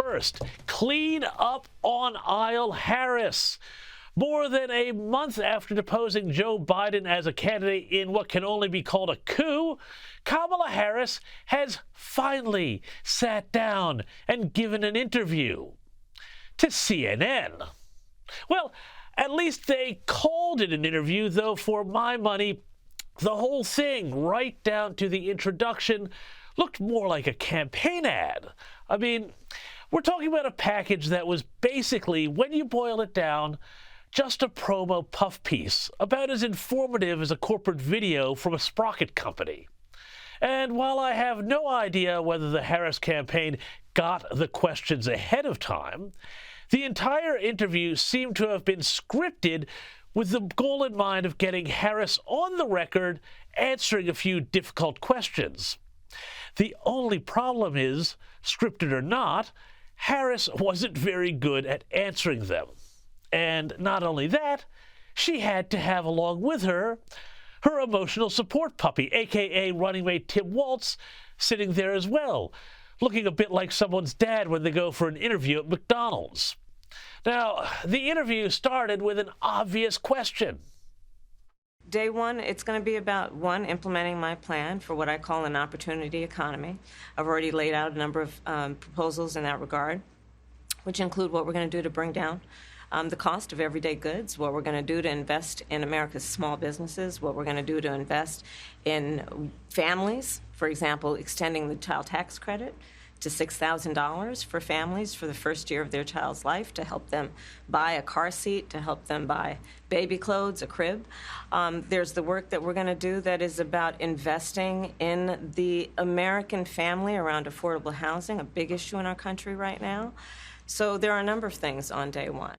First, clean up on aisle Harris. More than a month after deposing Joe Biden as a candidate in what can only be called a coup, Kamala Harris has finally sat down and given an interview to CNN. Well, at least they called it an interview, though for my money, the whole thing, right down to the introduction, looked more like a campaign ad. I mean, we're talking about a package that was basically, when you boil it down, just a promo puff piece, about as informative as a corporate video from a sprocket company. And while I have no idea whether the Harris campaign got the questions ahead of time, the entire interview seemed to have been scripted with the goal in mind of getting Harris on the record answering a few difficult questions. The only problem is, scripted or not, Harris wasn't very good at answering them. And not only that, she had to have along with her her emotional support puppy, a.k.a. running mate Tim Walz, sitting there as well, looking a bit like someone's dad when they go for an interview at McDonald's. Now, the interview started with an obvious question. Day one, it's going to be about, one, implementing my plan for what I call an opportunity economy. I've already laid out a number of proposals in that regard, which include what we're going to do to bring down the cost of everyday goods, what we're going to do to invest in America's small businesses, what we're going to do to invest in families, for example, extending the child tax credit to $6,000 for families for the first year of their child's life, to help them buy a car seat, to help them buy baby clothes, a crib. There's the work that we're going to do that is about investing in the American family around affordable housing, a big issue in our country right now. So there are a number of things on day one.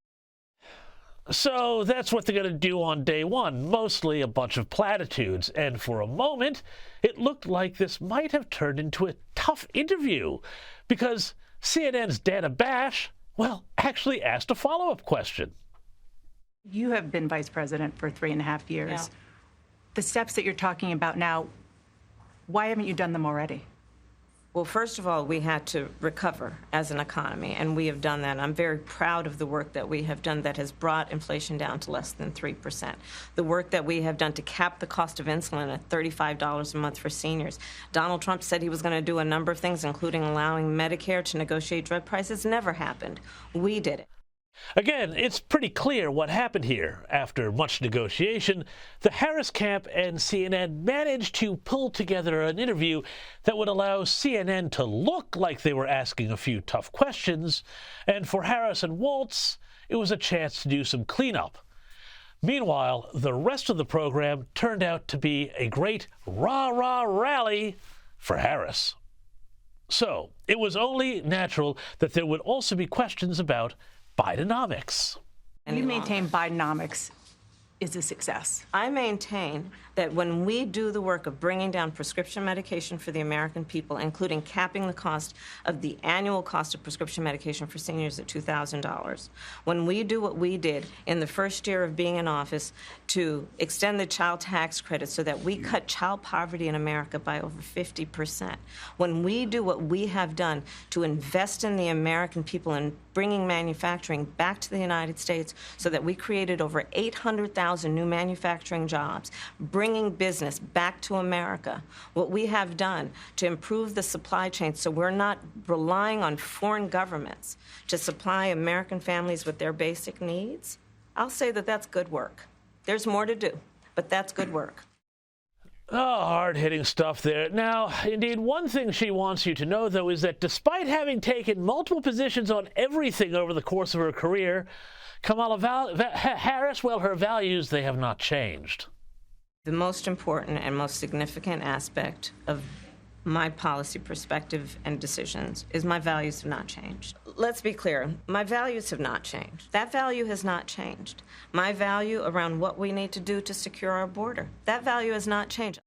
So that's what they're going to do on day one, mostly a bunch of platitudes. And for a moment, it looked like this might have turned into a tough interview because CNN's Dana Bash, well, actually asked a follow-up question. You have been vice president for 3.5 years. Yeah. The steps that you're talking about now, why haven't you done them already? Well, first of all, we had to recover as an economy, and we have done that. I'm very proud of the work that we have done that has brought inflation down to less than 3%. The work that we have done to cap the cost of insulin at $35 a month for seniors. Donald Trump said he was going to do a number of things, including allowing Medicare to negotiate drug prices. Never happened. We did it. Again, it's pretty clear what happened here. After much negotiation, the Harris camp and CNN managed to pull together an interview that would allow CNN to look like they were asking a few tough questions, and for Harris and Walz, it was a chance to do some cleanup. Meanwhile, the rest of the program turned out to be a great rah-rah rally for Harris. So, it was only natural that there would also be questions about Bidenomics. You maintain Bidenomics is a success. I maintain that when we do the work of bringing down prescription medication for the American people, including capping the cost of the annual cost of prescription medication for seniors at $2,000, when we do what we did in the first year of being in office to extend the child tax credit so that we cut child poverty in America by over 50%, when we do what we have done to invest in the American people and bringing manufacturing back to the United States so that we created over 800,000 new manufacturing jobs, bringing business back to America, what we have done to improve the supply chain so we're not relying on foreign governments to supply American families with their basic needs, I'll say that that's good work. There's more to do, but that's good work. Oh, hard-hitting stuff there. Now, indeed, one thing she wants you to know, though, is that despite having taken multiple positions on everything over the course of her career, Kamala Harris, well, her values, they have not changed. The most important and most significant aspect of my policy perspective and decisions is my values have not changed. Let's be clear, my values have not changed. That value has not changed. My value around what we need to do to secure our border, that value has not changed.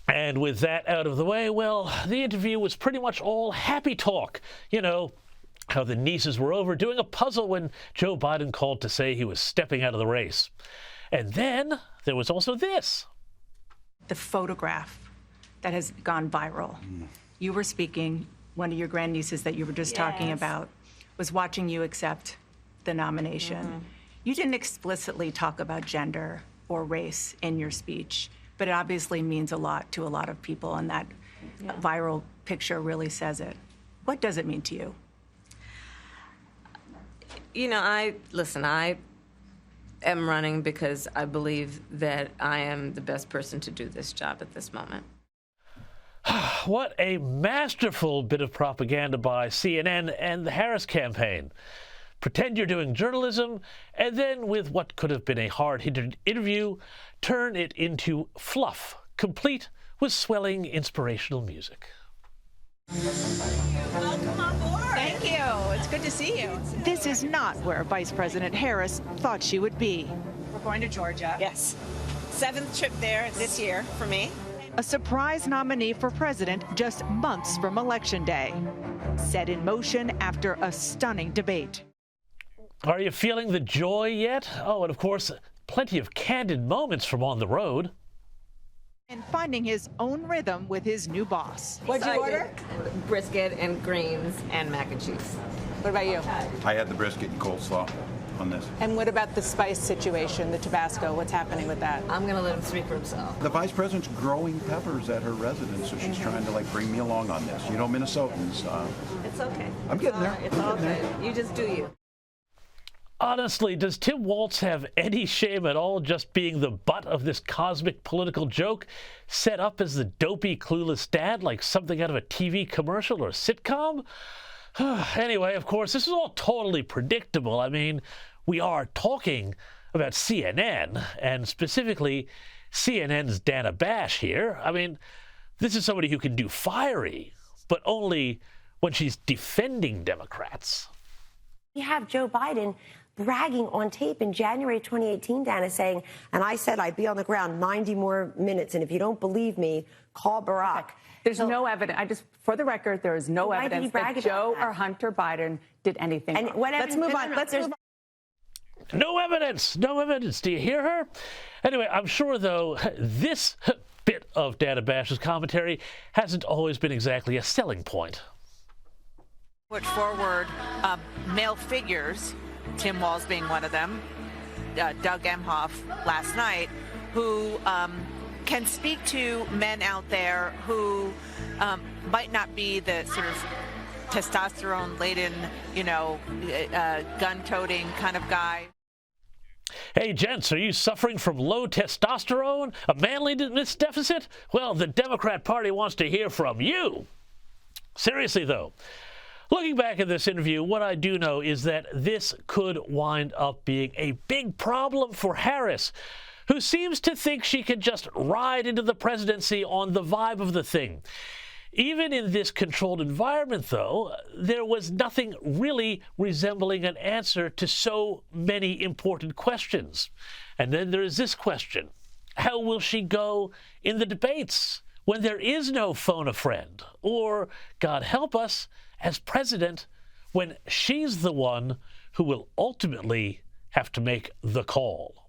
And with that out of the way, well, the interview was pretty much all happy talk. You know, how the nieces were over doing a puzzle when Joe Biden called to say he was stepping out of the race. And then there was also this. The photograph that has gone viral. You were speaking one of your grandnieces that you were just talking Yes. about, was watching you accept the nomination. You didn't explicitly talk about gender or race in your speech, but it obviously means a lot to a lot of people, and that viral picture really says it. What does it mean to you? You know, I am running because I believe that I am the best person to do this job at this moment. What a masterful bit of propaganda by CNN and the Harris campaign. Pretend you're doing journalism, and then with what could have been a hard-hitting interview, turn it into fluff, complete with swelling inspirational music. Welcome on board. Thank you. It's good to see you. This is not where Vice President Harris thought she would be. We're going to Georgia. Yes. 7th trip there this year for me. A surprise nominee for president just months from Election Day. Set in motion after a stunning debate. Are you feeling the joy yet? Oh, and of course, plenty of candid moments from on the road. And finding his own rhythm with his new boss. What'd you order? Brisket and greens and mac and cheese. What about you? I had the brisket and coleslaw on this. And what about the spice situation, the Tabasco? What's happening with that? I'm going to let him speak for himself. The vice president's growing peppers at her residence, so she's trying to bring me along on this. You know, Minnesotans. It's okay. I'm getting there. It's I'm all getting good. there. You just do you. Honestly, does Tim Walz have any shame at all just being the butt of this cosmic political joke, set up as the dopey, clueless dad like something out of a TV commercial or sitcom? Anyway, of course, this is all totally predictable. I mean, we are talking about CNN, and specifically CNN's Dana Bash here. I mean, this is somebody who can do fiery, but only when she's defending Democrats. We have Joe Biden bragging on tape in January 2018, Dana, saying, and I said I'd be on the ground 90 more minutes, and if you don't believe me, call Barack. There's no evidence. For the record, there is no Why did he evidence brag that about Joe that? or Hunter Biden did anything And wrong. what Let's evidence- move no, on. no, Let's there's- move on. No evidence! No evidence! Do you hear her? Anyway, I'm sure, though, this bit of Dana Bash's commentary hasn't always been exactly a selling point. Put forward male figures, Tim Walz being one of them, Doug Emhoff last night, who can speak to men out there who might not be the sort of testosterone-laden, gun-toting kind of guy. Hey, gents, are you suffering from low testosterone? A manliness deficit? Well, the Democrat Party wants to hear from you. Seriously, though, looking back at this interview, what I do know is that this could wind up being a big problem for Harris, who seems to think she can just ride into the presidency on the vibe of the thing. Even in this controlled environment, though, there was nothing really resembling an answer to so many important questions. And then there is this question. How will she go in the debates when there is no phone a friend? Or, God help us, as president, when she's the one who will ultimately have to make the call?